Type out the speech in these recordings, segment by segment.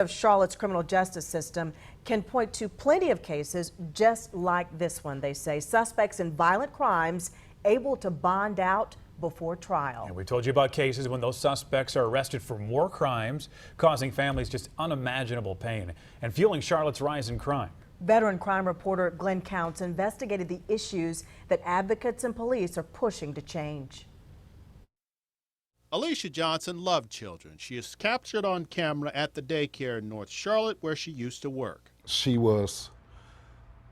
Of Charlotte's criminal justice system can point to plenty of cases just like this one. They say suspects in violent crimes able to bond out before trial. And we told you about cases when those suspects are arrested for more crimes, causing families just unimaginable pain and fueling Charlotte's rise in crime. Veteran crime reporter Glenn Counts investigated the issues that advocates and police are pushing to change. Alicia Johnson loved children. She is captured on camera at the daycare in North Charlotte where she used to work. She was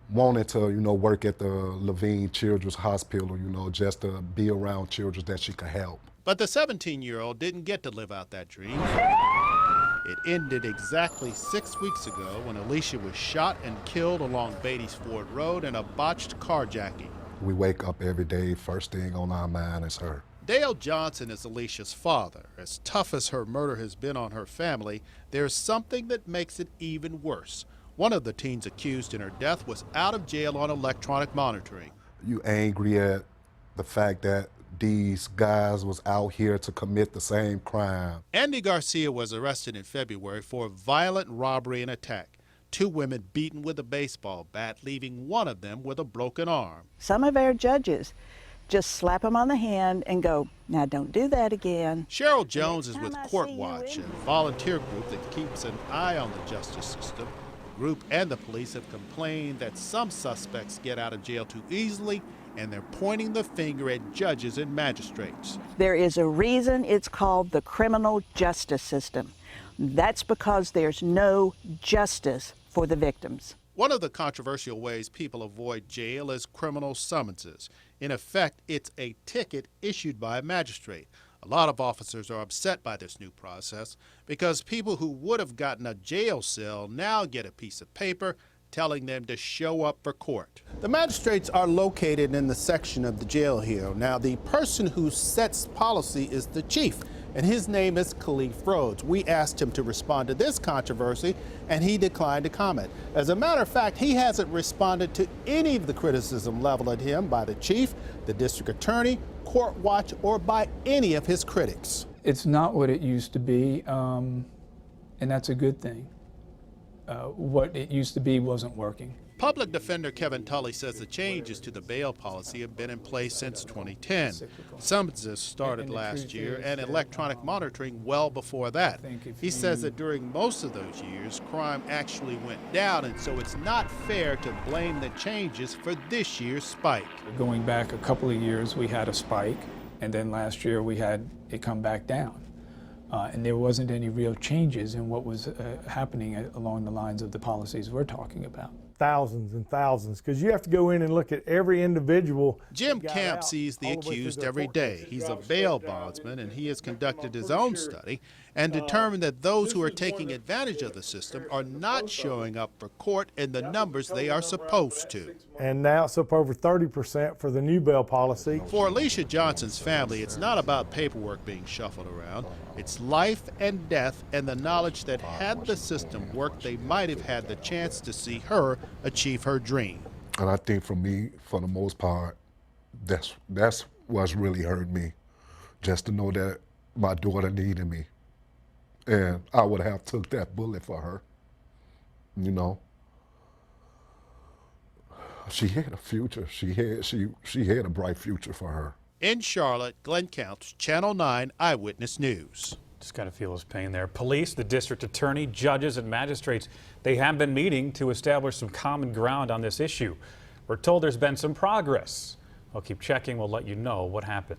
wanting to, work at the Levine Children's Hospital, just to be around children that she could help. But the 17-year-old didn't get to live out that dream. It ended exactly 6 weeks ago when Alicia was shot and killed along Beatties Ford Road in a botched carjacking. We wake up every day, first thing on our mind is her. Dale Johnson is Alicia's father. As tough as her murder has been on her family, there's something that makes it even worse. One of the teens accused in her death was out of jail on electronic monitoring. You angry at the fact that these guys was out here to commit the same crime. Andy Garcia was arrested in February for a violent robbery and attack. 2 women beaten with a baseball bat, leaving one of them with a broken arm. Some of our judges just slap them on the hand and go, now don't do that again. Cheryl Jones is with Court Watch, a volunteer group that keeps an eye on the justice system. The group and the police have complained that some suspects get out of jail too easily, and they're pointing the finger at judges and magistrates. There is a reason it's called the criminal justice system. That's because there's no justice for the victims. One of the controversial ways people avoid jail is criminal summonses. In effect, it's a ticket issued by a magistrate. A lot of officers are upset by this new process because people who would have gotten a jail cell now get a piece of paper telling them to show up for court. The magistrates are located in the section of the jail here. Now, the person who sets policy is the chief, and his name is Khalif Rhodes. We asked him to respond to this controversy, and he declined to comment. As a matter of fact, he hasn't responded to any of the criticism leveled at him by the chief, the district attorney, Court Watch, or by any of his critics. It's not what it used to be, and that's a good thing. What it used to be wasn't working. Public Defender Kevin Tully says the changes to the bail policy have been in place since 2010. Summonses started last year and electronic monitoring well before that. He says that during most of those years, crime actually went down, and so it's not fair to blame the changes for this year's spike. Going back a couple of years, we had a spike, and then last year we had it come back down. And there wasn't any real changes in what was happening along the lines of the policies we're talking about. Thousands and thousands, because you have to go in and look at every individual. Jim Camp sees the accused every day. He's a bail bondsman, and he has conducted his own study and determined that those who are taking advantage of the system are not showing up for court in the numbers they are supposed to. And now it's up over 30% for the new bail policy. For Alicia Johnson's family, it's not about paperwork being shuffled around. It's life and death, and the knowledge that had the system worked, they might have had the chance to see her achieve her dream. And I think for me, for the most part, that's what's really hurt me. Just to know that my daughter needed me. And I would have took that bullet for her, She had a future. She had a bright future for her. In Charlotte, Glenn Counts, Channel 9 Eyewitness News. Just got to feel his pain there. Police, the district attorney, judges, and magistrates, they have been meeting to establish some common ground on this issue. We're told there's been some progress. I'll keep checking. We'll let you know what happened.